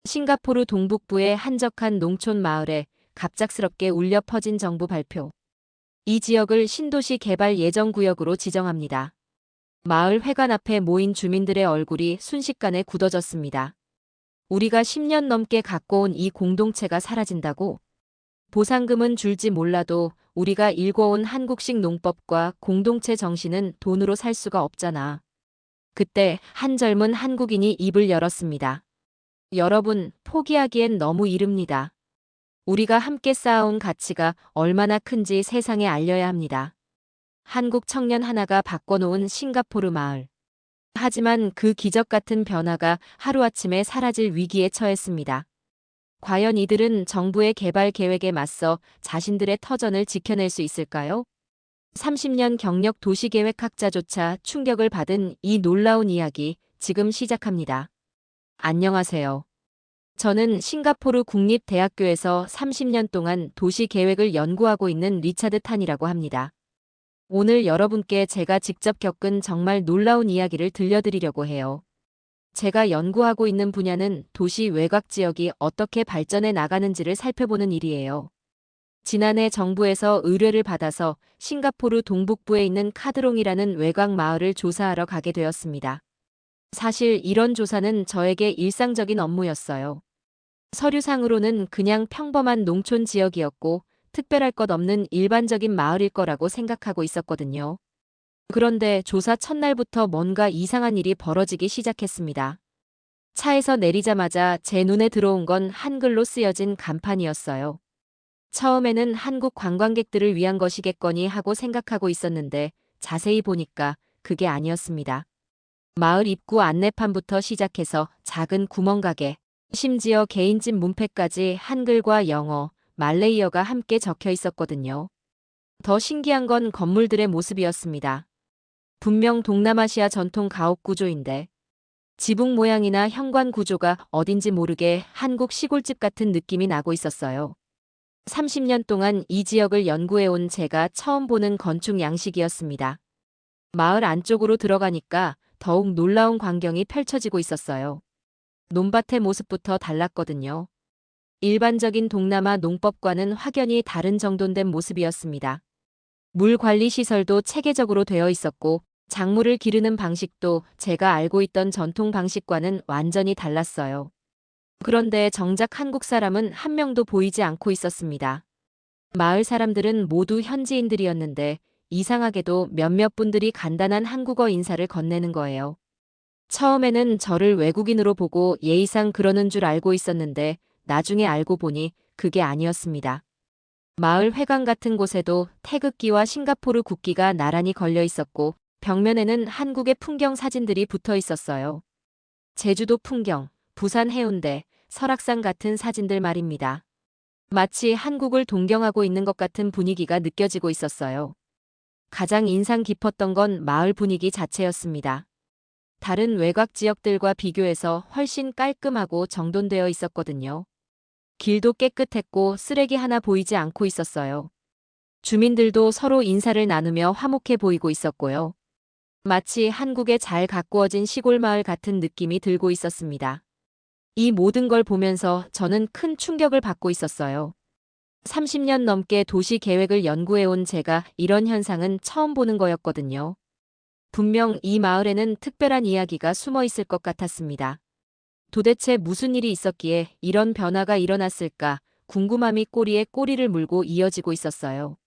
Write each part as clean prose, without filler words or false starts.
싱가포르 동북부의 한적한 농촌 마을에 갑작스럽게 울려 퍼진 정부 발표. 이 지역을 신도시 개발 예정 구역으로 지정합니다. 마을 회관 앞에 모인 주민들의 얼굴이 순식간에 굳어졌습니다. 우리가 10년 넘게 갖고 온 이 공동체가 사라진다고? 보상금은 줄지 몰라도 우리가 일궈온 한국식 농법과 공동체 정신은 돈으로 살 수가 없잖아. 그때 한 젊은 한국인이 입을 열었습니다. 여러분, 포기하기엔 너무 이릅니다. 우리가 함께 쌓아온 가치가 얼마나 큰지 세상에 알려야 합니다. 한국 청년 하나가 바꿔놓은 싱가포르 마을. 하지만 그 기적 같은 변화가 하루아침에 사라질 위기에 처했습니다. 과연 이들은 정부의 개발 계획에 맞서 자신들의 터전을 지켜낼 수 있을까요? 30년 경력 도시계획학자조차 충격을 받은 이 놀라운 이야기 지금 시작합니다. 안녕하세요. 저는 싱가포르 국립대학교에서 30년 동안 도시계획을 연구하고 있는 리차드 탄이라고 합니다. 오늘 여러분께 제가 직접 겪은 정말 놀라운 이야기를 들려드리려고 해요. 제가 연구하고 있는 분야는 도시 외곽 지역이 어떻게 발전해 나가는지를 살펴보는 일이에요. 지난해 정부에서 의뢰를 받아서 싱가포르 동북부에 있는 카드롱이라는 외곽 마을을 조사하러 가게 되었습니다. 사실 이런 조사는 저에게 일상적인 업무였어요. 서류상으로는 그냥 평범한 농촌 지역이었고 특별할 것 없는 일반적인 마을일 거라고 생각하고 있었거든요. 그런데 조사 첫날부터 뭔가 이상한 일이 벌어지기 시작했습니다. 차에서 내리자마자 제 눈에 들어온 건 한글로 쓰여진 간판이었어요. 처음에는 한국 관광객들을 위한 것이겠거니 하고 생각하고 있었는데 자세히 보니까 그게 아니었습니다. 마을 입구 안내판부터 시작해서 작은 구멍가게, 심지어 개인집 문패까지 한글과 영어, 말레이어가 함께 적혀 있었거든요. 더 신기한 건 건물들의 모습이었습니다. 분명 동남아시아 전통 가옥 구조인데 지붕 모양이나 현관 구조가 어딘지 모르게 한국 시골집 같은 느낌이 나고 있었어요. 30년 동안 이 지역을 연구해온 제가 처음 보는 건축 양식이었습니다. 마을 안쪽으로 들어가니까 더욱 놀라운 광경이 펼쳐지고 있었어요. 논밭의 모습부터 달랐거든요. 일반적인 동남아 농법과는 확연히 다른 정돈된 모습이었습니다. 물 관리 시설도 체계적으로 되어 있었고 작물을 기르는 방식도 제가 알고 있던 전통 방식과는 완전히 달랐어요. 그런데 정작 한국 사람은 한 명도 보이지 않고 있었습니다. 마을 사람들은 모두 현지인들이었는데 이상하게도 몇몇 분들이 간단한 한국어 인사를 건네는 거예요. 처음에는 저를 외국인으로 보고 예의상 그러는 줄 알고 있었는데 나중에 알고 보니 그게 아니었습니다. 마을 회관 같은 곳에도 태극기와 싱가포르 국기가 나란히 걸려 있었고 벽면에는 한국의 풍경 사진들이 붙어 있었어요. 제주도 풍경, 부산 해운대, 설악산 같은 사진들 말입니다. 마치 한국을 동경하고 있는 것 같은 분위기가 느껴지고 있었어요. 가장 인상 깊었던 건 마을 분위기 자체였습니다. 다른 외곽 지역들과 비교해서 훨씬 깔끔하고 정돈되어 있었거든요. 길도 깨끗했고 쓰레기 하나 보이지 않고 있었어요. 주민들도 서로 인사를 나누며 화목해 보이고 있었고요. 마치 한국의 잘 가꾸어진 시골 마을 같은 느낌이 들고 있었습니다. 이 모든 걸 보면서 저는 큰 충격을 받고 있었어요. 30년 넘게 도시 계획을 연구해온 제가 이런 현상은 처음 보는 거였거든요. 분명 이 마을에는 특별한 이야기가 숨어 있을 것 같았습니다. 도대체 무슨 일이 있었기에 이런 변화가 일어났을까 궁금함이 꼬리에 꼬리를 물고 이어지고 있었어요.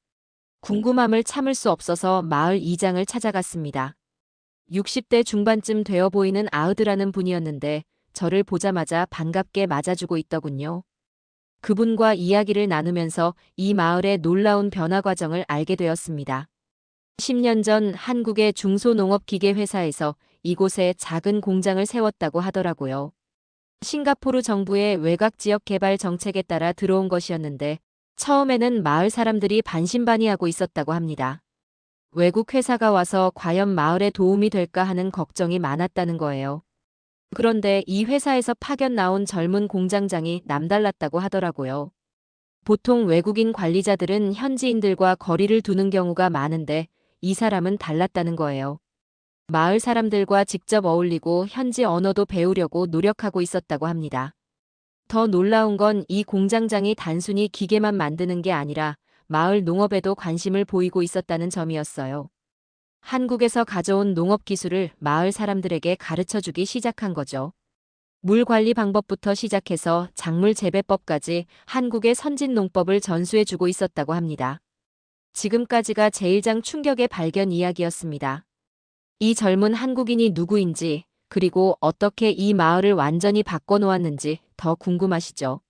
궁금함을 참을 수 없어서 마을 이장을 찾아갔습니다. 60대 중반쯤 되어 보이는 아으드라는 분이었는데 저를 보자마자 반갑게 맞아주고 있더군요. 그분과 이야기를 나누면서 이 마을의 놀라운 변화 과정을 알게 되었습니다. 10년 전 한국의 중소농업기계회사에서 이곳에 작은 공장을 세웠다고 하더라고요. 싱가포르 정부의 외곽 지역 개발 정책에 따라 들어온 것이었는데 처음에는 마을 사람들이 반신반의하고 있었다고 합니다. 외국 회사가 와서 과연 마을에 도움이 될까 하는 걱정이 많았다는 거예요. 그런데 이 회사에서 파견 나온 젊은 공장장이 남달랐다고 하더라고요. 보통 외국인 관리자들은 현지인들과 거리를 두는 경우가 많은데 이 사람은 달랐다는 거예요. 마을 사람들과 직접 어울리고 현지 언어도 배우려고 노력하고 있었다고 합니다. 더 놀라운 건 이 공장장이 단순히 기계만 만드는 게 아니라 마을 농업에도 관심을 보이고 있었다는 점이었어요. 한국에서 가져온 농업 기술을 마을 사람들에게 가르쳐 주기 시작한 거죠. 물 관리 방법부터 시작해서 작물 재배법까지 한국의 선진 농법을 전수해 주고 있었다고 합니다. 지금까지가 제일장 충격의 발견 이야기였습니다. 이 젊은 한국인이 누구인지, 그리고 어떻게 이 마을을 완전히 바꿔놓았는지 더 궁금하시죠?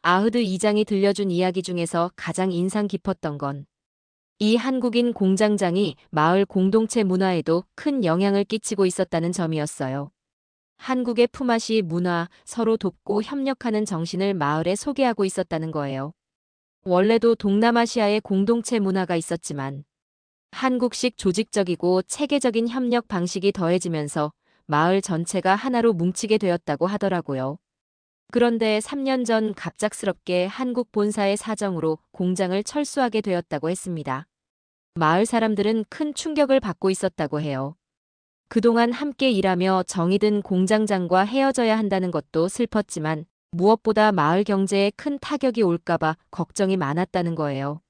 아흐드 이장이 들려준 이야기 중에서 가장 인상 깊었던 건 이 한국인 공장장이 마을 공동체 문화에도 큰 영향을 끼치고 있었다는 점이었어요. 한국의 품앗이 문화, 서로 돕고 협력하는 정신을 마을에 소개하고 있었다는 거예요. 원래도 동남아시아의 공동체 문화가 있었지만 한국식 조직적이고 체계적인 협력 방식이 더해지면서 마을 전체가 하나로 뭉치게 되었다고 하더라고요. 그런데 3년 전 갑작스럽게 한국 본사의 사정으로 공장을 철수하게 되었다고 했습니다. 마을 사람들은 큰 충격을 받고 있었다고 해요. 그동안 함께 일하며 정이 든 공장장과 헤어져야 한다는 것도 슬펐지만 무엇보다 마을 경제에 큰 타격이 올까봐 걱정이 많았다는 거예요.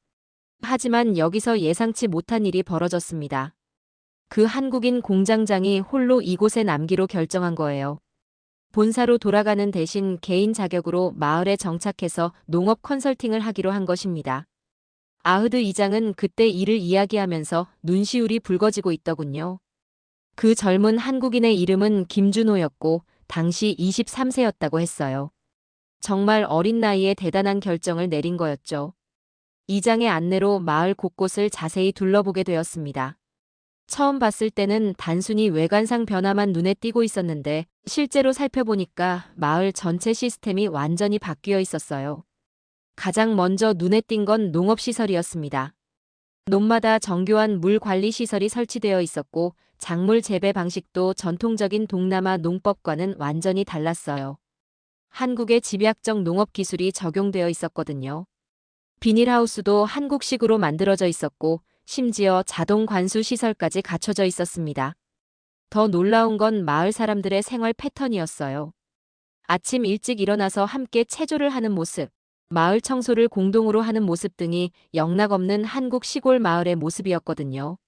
하지만 여기서 예상치 못한 일이 벌어졌습니다. 그 한국인 공장장이 홀로 이곳에 남기로 결정한 거예요. 본사로 돌아가는 대신 개인 자격으로 마을에 정착해서 농업 컨설팅을 하기로 한 것입니다. 아흐드 이장은 그때 이를 이야기하면서 눈시울이 붉어지고 있더군요. 그 젊은 한국인의 이름은 김준호였고 당시 23세였다고 했어요. 정말 어린 나이에 대단한 결정을 내린 거였죠. 이장의 안내로 마을 곳곳을 자세히 둘러보게 되었습니다. 처음 봤을 때는 단순히 외관상 변화만 눈에 띄고 있었는데 실제로 살펴보니까 마을 전체 시스템이 완전히 바뀌어 있었어요. 가장 먼저 눈에 띈 건 농업시설이었습니다. 논마다 정교한 물 관리 시설이 설치되어 있었고 작물 재배 방식도 전통적인 동남아 농법과는 완전히 달랐어요. 한국의 집약적 농업 기술이 적용되어 있었거든요. 비닐하우스도 한국식으로 만들어져 있었고 심지어 자동 관수 시설까지 갖춰져 있었습니다. 더 놀라운 건 마을 사람들의 생활 패턴이었어요. 아침 일찍 일어나서 함께 체조를 하는 모습, 마을 청소를 공동으로 하는 모습 등이 영락없는 한국 시골 마을의 모습이었거든요.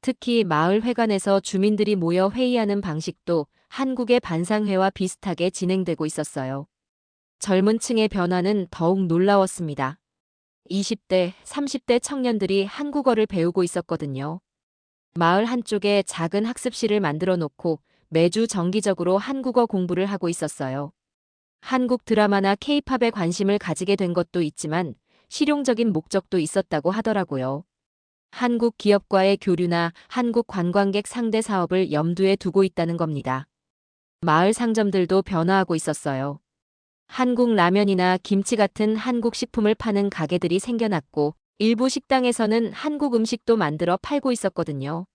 특히 마을 회관에서 주민들이 모여 회의하는 방식도 한국의 반상회와 비슷하게 진행되고 있었어요. 젊은 층의 변화는 더욱 놀라웠습니다. 20대, 30대 청년들이 한국어를 배우고 있었거든요. 마을 한쪽에 작은 학습실을 만들어 놓고 매주 정기적으로 한국어 공부를 하고 있었어요. 한국 드라마나 케이팝에 관심을 가지게 된 것도 있지만 실용적인 목적도 있었다고 하더라고요. 한국 기업과의 교류나 한국 관광객 상대 사업을 염두에 두고 있다는 겁니다. 마을 상점들도 변화하고 있었어요. 한국 라면이나 김치 같은 한국 식품을 파는 가게들이 생겨났고 일부 식당에서는 한국 음식도 만들어 팔고 있었거든요.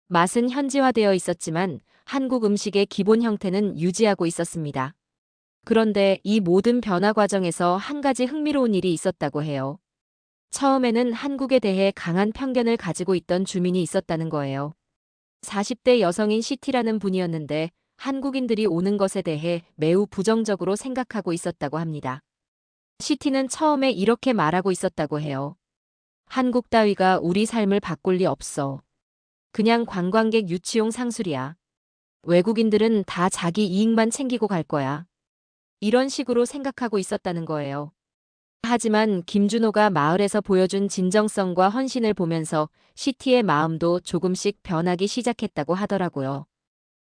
맛은 현지화되어 있었지만 한국 음식의 기본 형태는 유지하고 있었습니다. 그런데 이 모든 변화 과정에서 한 가지 흥미로운 일이 있었다고 해요. 처음에는 한국에 대해 강한 편견을 가지고 있던 주민이 있었다는 거예요. 40대 여성인 시티라는 분이었는데 한국인들이 오는 것에 대해 매우 부정적으로 생각하고 있었다고 합니다. 시티는 처음에 이렇게 말하고 있었다고 해요. 한국 따위가 우리 삶을 바꿀 리 없어. 그냥 관광객 유치용 상술이야. 외국인들은 다 자기 이익만 챙기고 갈 거야. 이런 식으로 생각하고 있었다는 거예요. 하지만 김준호가 마을에서 보여준 진정성과 헌신을 보면서 시티의 마음도 조금씩 변하기 시작했다고 하더라고요.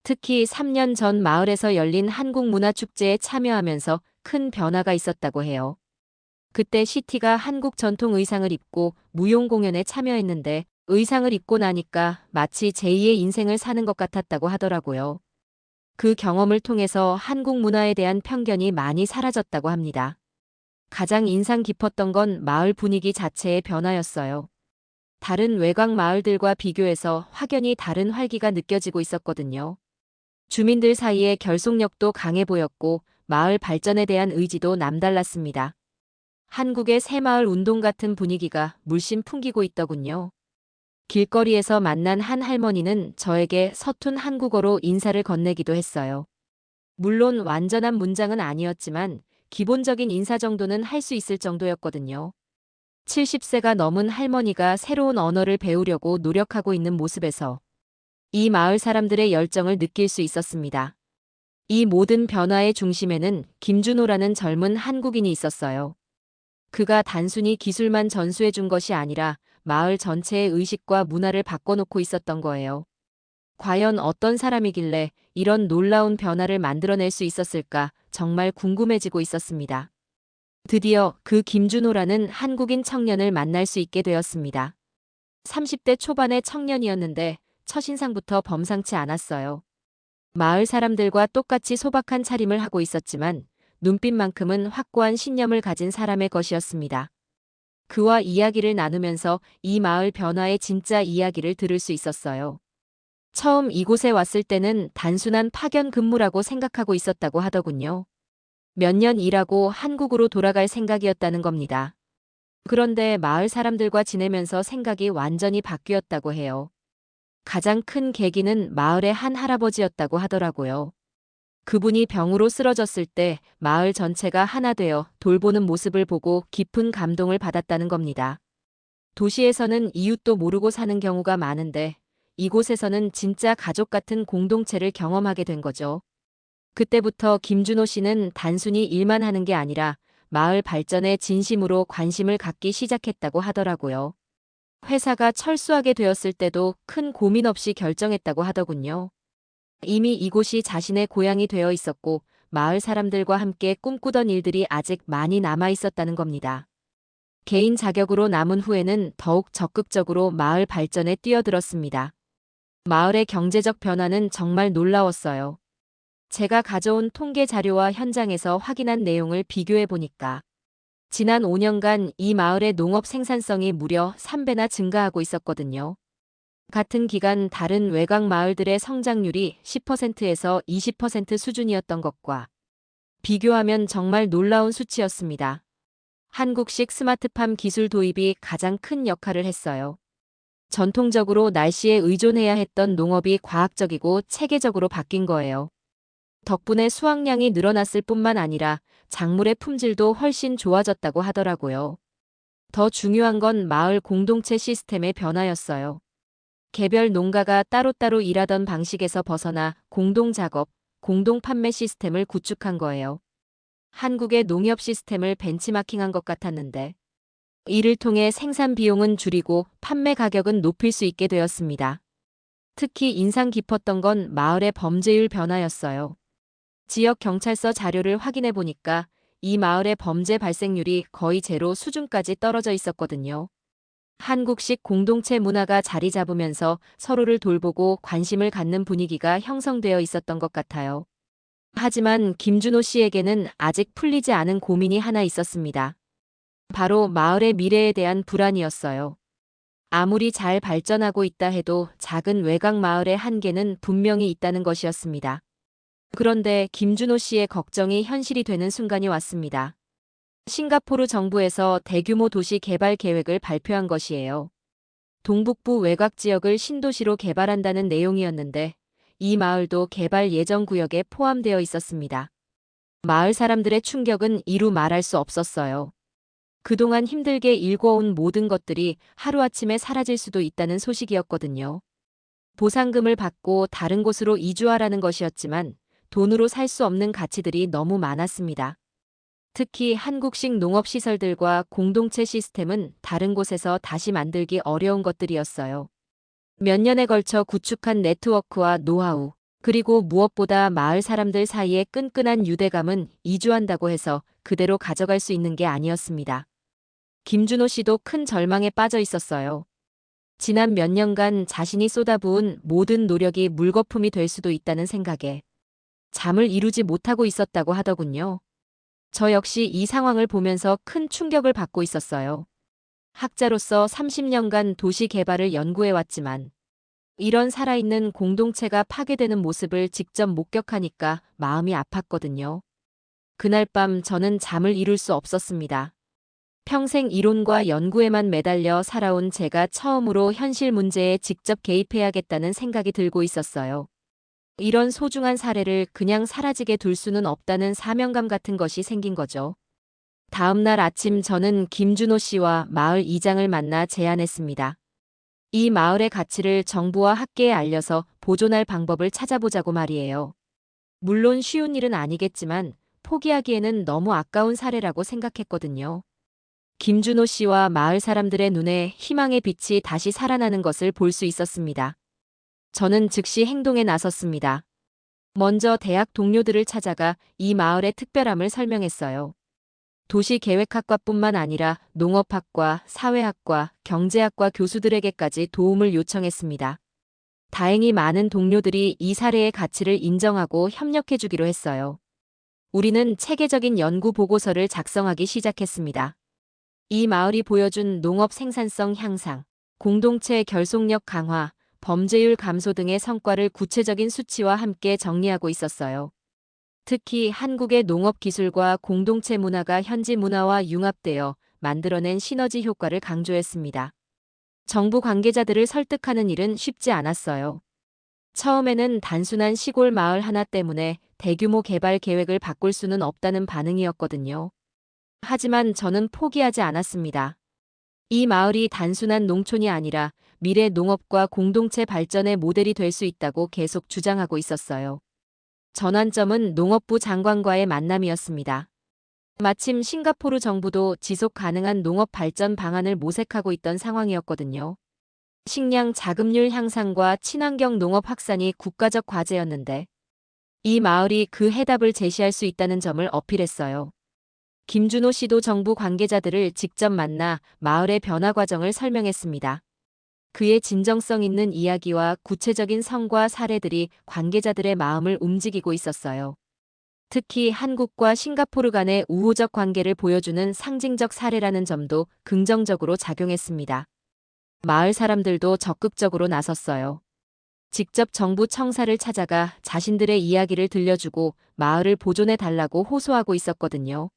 특히 3년 전 마을에서 열린 한국문화축제에 참여하면서 큰 변화가 있었다고 해요. 그때 시티가 한국 전통 의상을 입고 무용 공연에 참여했는데 의상을 입고 나니까 마치 제2의 인생을 사는 것 같았다고 하더라고요. 그 경험을 통해서 한국 문화에 대한 편견이 많이 사라졌다고 합니다. 가장 인상 깊었던 건 마을 분위기 자체의 변화였어요. 다른 외곽 마을들과 비교해서 확연히 다른 활기가 느껴지고 있었거든요. 주민들 사이에 결속력도 강해 보였고 마을 발전에 대한 의지도 남달랐습니다. 한국의 새마을 운동 같은 분위기가 물씬 풍기고 있더군요. 길거리에서 만난 한 할머니는 저에게 서툰 한국어로 인사를 건네기도 했어요. 물론 완전한 문장은 아니었지만 기본적인 인사 정도는 할 수 있을 정도였거든요. 70세가 넘은 할머니가 새로운 언어를 배우려고 노력하고 있는 모습에서 이 마을 사람들의 열정을 느낄 수 있었습니다. 이 모든 변화의 중심에는 김준호라는 젊은 한국인이 있었어요. 그가 단순히 기술만 전수해 준 것이 아니라 마을 전체의 의식과 문화를 바꿔놓고 있었던 거예요. 과연 어떤 사람이길래 이런 놀라운 변화를 만들어낼 수 있었을까 정말 궁금해지고 있었습니다. 드디어 그 김준호라는 한국인 청년을 만날 수 있게 되었습니다. 30대 초반의 청년이었는데 첫인상부터 범상치 않았어요. 마을 사람들과 똑같이 소박한 차림을 하고 있었지만 눈빛만큼은 확고한 신념을 가진 사람의 것이었습니다. 그와 이야기를 나누면서 이 마을 변화의 진짜 이야기를 들을 수 있었어요. 처음 이곳에 왔을 때는 단순한 파견 근무라고 생각하고 있었다고 하더군요. 몇 년 일하고 한국으로 돌아갈 생각이었다는 겁니다. 그런데 마을 사람들과 지내면서 생각이 완전히 바뀌었다고 해요. 가장 큰 계기는 마을의 한 할아버지였다고 하더라고요. 그분이 병으로 쓰러졌을 때 마을 전체가 하나 되어 돌보는 모습을 보고 깊은 감동을 받았다는 겁니다. 도시에서는 이웃도 모르고 사는 경우가 많은데 이곳에서는 진짜 가족 같은 공동체를 경험하게 된 거죠. 그때부터 김준호 씨는 단순히 일만 하는 게 아니라 마을 발전에 진심으로 관심을 갖기 시작했다고 하더라고요. 회사가 철수하게 되었을 때도 큰 고민 없이 결정했다고 하더군요. 이미 이곳이 자신의 고향이 되어 있었고 마을 사람들과 함께 꿈꾸던 일들이 아직 많이 남아 있었다는 겁니다. 개인 자격으로 남은 후에는 더욱 적극적으로 마을 발전에 뛰어들었습니다. 마을의 경제적 변화는 정말 놀라웠어요. 제가 가져온 통계 자료와 현장에서 확인한 내용을 비교해 보니까 지난 5년간 이 마을의 농업 생산성이 무려 3배나 증가하고 있었거든요. 같은 기간 다른 외곽 마을들의 성장률이 10%에서 20% 수준이었던 것과 비교하면 정말 놀라운 수치였습니다. 한국식 스마트팜 기술 도입이 가장 큰 역할을 했어요. 전통적으로 날씨에 의존해야 했던 농업이 과학적이고 체계적으로 바뀐 거예요. 덕분에 수확량이 늘어났을 뿐만 아니라 작물의 품질도 훨씬 좋아졌다고 하더라고요. 더 중요한 건 마을 공동체 시스템의 변화였어요. 개별 농가가 따로따로 일하던 방식에서 벗어나 공동 작업, 공동 판매 시스템을 구축한 거예요. 한국의 농협 시스템을 벤치마킹한 것 같았는데 이를 통해 생산 비용은 줄이고 판매 가격은 높일 수 있게 되었습니다. 특히 인상 깊었던 건 마을의 범죄율 변화였어요. 지역 경찰서 자료를 확인해 보니까 이 마을의 범죄 발생률이 거의 제로 수준까지 떨어져 있었거든요. 한국식 공동체 문화가 자리 잡으면서 서로를 돌보고 관심을 갖는 분위기가 형성되어 있었던 것 같아요. 하지만 김준호 씨에게는 아직 풀리지 않은 고민이 하나 있었습니다. 바로 마을의 미래에 대한 불안이었어요. 아무리 잘 발전하고 있다 해도 작은 외곽 마을의 한계는 분명히 있다는 것이었습니다. 그런데 김준호 씨의 걱정이 현실이 되는 순간이 왔습니다. 싱가포르 정부에서 대규모 도시 개발 계획을 발표한 것이에요. 동북부 외곽 지역을 신도시로 개발한다는 내용이었는데 이 마을도 개발 예정 구역에 포함되어 있었습니다. 마을 사람들의 충격은 이루 말할 수 없었어요. 그동안 힘들게 일궈온 모든 것들이 하루아침에 사라질 수도 있다는 소식이었거든요. 보상금을 받고 다른 곳으로 이주하라는 것이었지만 돈으로 살 수 없는 가치들이 너무 많았습니다. 특히 한국식 농업시설들과 공동체 시스템은 다른 곳에서 다시 만들기 어려운 것들이었어요. 몇 년에 걸쳐 구축한 네트워크와 노하우, 그리고 무엇보다 마을 사람들 사이의 끈끈한 유대감은 이주한다고 해서 그대로 가져갈 수 있는 게 아니었습니다. 김준호 씨도 큰 절망에 빠져 있었어요. 지난 몇 년간 자신이 쏟아부은 모든 노력이 물거품이 될 수도 있다는 생각에 잠을 이루지 못하고 있었다고 하더군요. 저 역시 이 상황을 보면서 큰 충격을 받고 있었어요. 학자로서 30년간 도시 개발을 연구해왔지만 이런 살아있는 공동체가 파괴되는 모습을 직접 목격하니까 마음이 아팠거든요. 그날 밤 저는 잠을 이룰 수 없었습니다. 평생 이론과 연구에만 매달려 살아온 제가 처음으로 현실 문제에 직접 개입해야겠다는 생각이 들고 있었어요. 이런 소중한 사례를 그냥 사라지게 둘 수는 없다는 사명감 같은 것이 생긴 거죠. 다음 날 아침 저는 김준호 씨와 마을 이장을 만나 제안했습니다. 이 마을의 가치를 정부와 학계에 알려서 보존할 방법을 찾아보자고 말이에요. 물론 쉬운 일은 아니겠지만 포기하기에는 너무 아까운 사례라고 생각했거든요. 김준호 씨와 마을 사람들의 눈에 희망의 빛이 다시 살아나는 것을 볼 수 있었습니다. 저는 즉시 행동에 나섰습니다. 먼저 대학 동료들을 찾아가 이 마을의 특별함을 설명했어요. 도시계획학과뿐만 아니라 농업학과, 사회학과, 경제학과 교수들에게까지 도움을 요청했습니다. 다행히 많은 동료들이 이 사례의 가치를 인정하고 협력해주기로 했어요. 우리는 체계적인 연구 보고서를 작성하기 시작했습니다. 이 마을이 보여준 농업 생산성 향상, 공동체 결속력 강화, 범죄율 감소 등의 성과를 구체적인 수치와 함께 정리하고 있었어요. 특히 한국의 농업 기술과 공동체 문화가 현지 문화와 융합되어 만들어낸 시너지 효과를 강조했습니다. 정부 관계자들을 설득하는 일은 쉽지 않았어요. 처음에는 단순한 시골 마을 하나 때문에 대규모 개발 계획을 바꿀 수는 없다는 반응이었거든요. 하지만 저는 포기하지 않았습니다. 이 마을이 단순한 농촌이 아니라 미래 농업과 공동체 발전의 모델이 될 수 있다고 계속 주장하고 있었어요. 전환점은 농업부 장관과의 만남이었습니다. 마침 싱가포르 정부도 지속 가능한 농업 발전 방안을 모색하고 있던 상황이었거든요. 식량 자급률 향상과 친환경 농업 확산이 국가적 과제였는데 이 마을이 그 해답을 제시할 수 있다는 점을 어필했어요. 김준호 씨도 정부 관계자들을 직접 만나 마을의 변화 과정을 설명했습니다. 그의 진정성 있는 이야기와 구체적인 성과 사례들이 관계자들의 마음을 움직이고 있었어요. 특히 한국과 싱가포르 간의 우호적 관계를 보여주는 상징적 사례라는 점도 긍정적으로 작용했습니다. 마을 사람들도 적극적으로 나섰어요. 직접 정부 청사를 찾아가 자신들의 이야기를 들려주고 마을을 보존해 달라고 호소하고 있었거든요.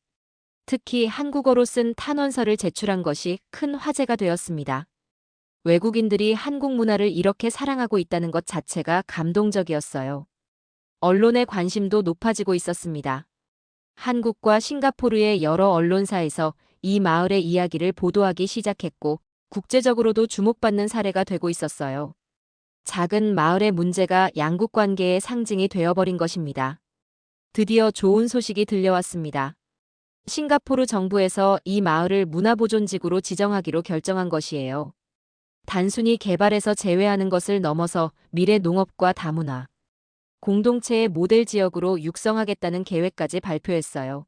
특히 한국어로 쓴 탄원서를 제출한 것이 큰 화제가 되었습니다. 외국인들이 한국 문화를 이렇게 사랑하고 있다는 것 자체가 감동적이었어요. 언론의 관심도 높아지고 있었습니다. 한국과 싱가포르의 여러 언론사에서 이 마을의 이야기를 보도하기 시작했고, 국제적으로도 주목받는 사례가 되고 있었어요. 작은 마을의 문제가 양국 관계의 상징이 되어버린 것입니다. 드디어 좋은 소식이 들려왔습니다. 싱가포르 정부에서 이 마을을 문화보존지구로 지정하기로 결정한 것이에요. 단순히 개발에서 제외하는 것을 넘어서 미래 농업과 다문화, 공동체의 모델 지역으로 육성하겠다는 계획까지 발표했어요.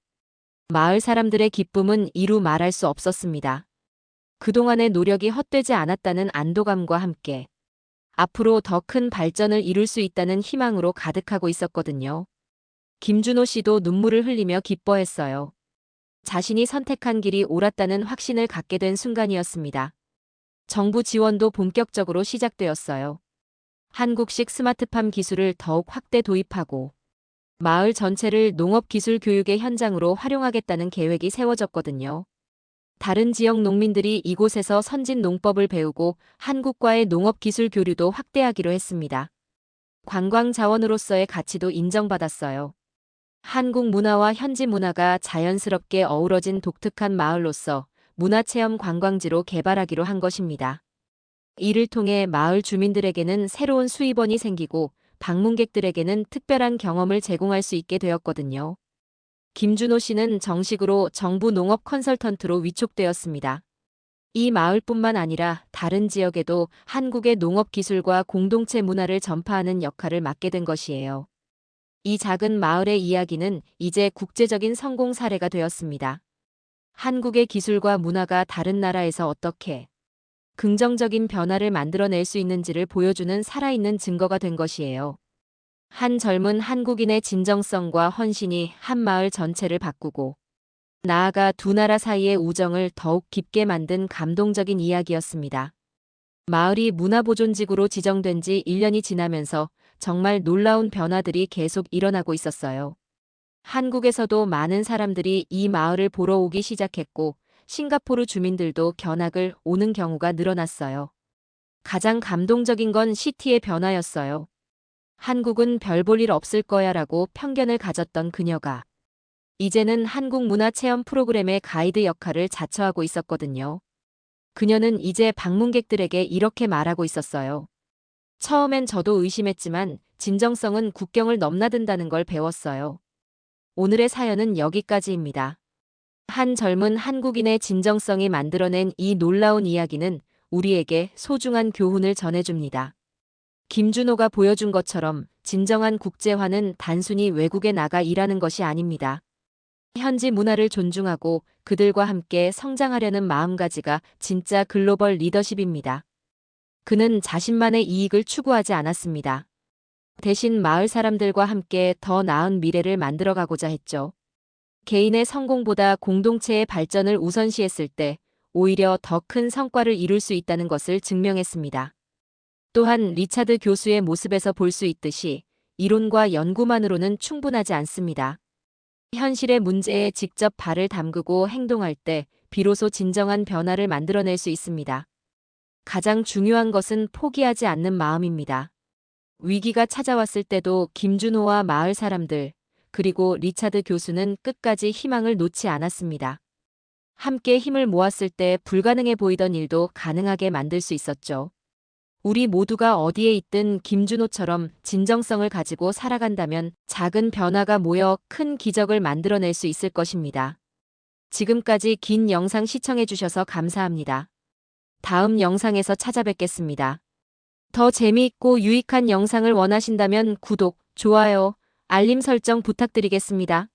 마을 사람들의 기쁨은 이루 말할 수 없었습니다. 그동안의 노력이 헛되지 않았다는 안도감과 함께 앞으로 더 큰 발전을 이룰 수 있다는 희망으로 가득하고 있었거든요. 김준호 씨도 눈물을 흘리며 기뻐했어요. 자신이 선택한 길이 옳았다는 확신을 갖게 된 순간이었습니다. 정부 지원도 본격적으로 시작되었어요. 한국식 스마트팜 기술을 더욱 확대 도입하고 마을 전체를 농업기술 교육의 현장으로 활용하겠다는 계획이 세워졌거든요. 다른 지역 농민들이 이곳에서 선진 농법을 배우고 한국과의 농업기술 교류도 확대하기로 했습니다. 관광 자원으로서의 가치도 인정받았어요. 한국 문화와 현지 문화가 자연스럽게 어우러진 독특한 마을로서 문화체험 관광지로 개발하기로 한 것입니다. 이를 통해 마을 주민들에게는 새로운 수입원이 생기고 방문객들에게는 특별한 경험을 제공할 수 있게 되었거든요. 김준호 씨는 정식으로 정부 농업 컨설턴트로 위촉되었습니다. 이 마을뿐만 아니라 다른 지역에도 한국의 농업 기술과 공동체 문화를 전파하는 역할을 맡게 된 것이에요. 이 작은 마을의 이야기는 이제 국제적인 성공 사례가 되었습니다. 한국의 기술과 문화가 다른 나라에서 어떻게 긍정적인 변화를 만들어낼 수 있는지를 보여주는 살아있는 증거가 된 것이에요. 한 젊은 한국인의 진정성과 헌신이 한 마을 전체를 바꾸고 나아가 두 나라 사이의 우정을 더욱 깊게 만든 감동적인 이야기였습니다. 마을이 문화보존지구로 지정된 지 1년이 지나면서 정말 놀라운 변화들이 계속 일어나고 있었어요. 한국에서도 많은 사람들이 이 마을을 보러 오기 시작했고 싱가포르 주민들도 견학을 오는 경우가 늘어났어요. 가장 감동적인 건 시티의 변화였어요. 한국은 별 볼 일 없을 거야 라고 편견을 가졌던 그녀가 이제는 한국 문화 체험 프로그램의 가이드 역할을 자처하고 있었거든요. 그녀는 이제 방문객들에게 이렇게 말하고 있었어요. 처음엔 저도 의심했지만 진정성은 국경을 넘나든다는 걸 배웠어요. 오늘의 사연은 여기까지입니다. 한 젊은 한국인의 진정성이 만들어낸 이 놀라운 이야기는 우리에게 소중한 교훈을 전해줍니다. 김준호가 보여준 것처럼 진정한 국제화는 단순히 외국에 나가 일하는 것이 아닙니다. 현지 문화를 존중하고 그들과 함께 성장하려는 마음가짐가 진짜 글로벌 리더십입니다. 그는 자신만의 이익을 추구하지 않았습니다. 대신 마을 사람들과 함께 더 나은 미래를 만들어가고자 했죠. 개인의 성공보다 공동체의 발전을 우선시했을 때 오히려 더 큰 성과를 이룰 수 있다는 것을 증명했습니다. 또한 리차드 교수의 모습에서 볼 수 있듯이 이론과 연구만으로는 충분하지 않습니다. 현실의 문제에 직접 발을 담그고 행동할 때 비로소 진정한 변화를 만들어낼 수 있습니다. 가장 중요한 것은 포기하지 않는 마음입니다. 위기가 찾아왔을 때도 김준호와 마을 사람들, 그리고 리차드 교수는 끝까지 희망을 놓지 않았습니다. 함께 힘을 모았을 때 불가능해 보이던 일도 가능하게 만들 수 있었죠. 우리 모두가 어디에 있든 김준호처럼 진정성을 가지고 살아간다면 작은 변화가 모여 큰 기적을 만들어낼 수 있을 것입니다. 지금까지 긴 영상 시청해주셔서 감사합니다. 다음 영상에서 찾아뵙겠습니다. 더 재미있고 유익한 영상을 원하신다면 구독, 좋아요, 알림 설정 부탁드리겠습니다.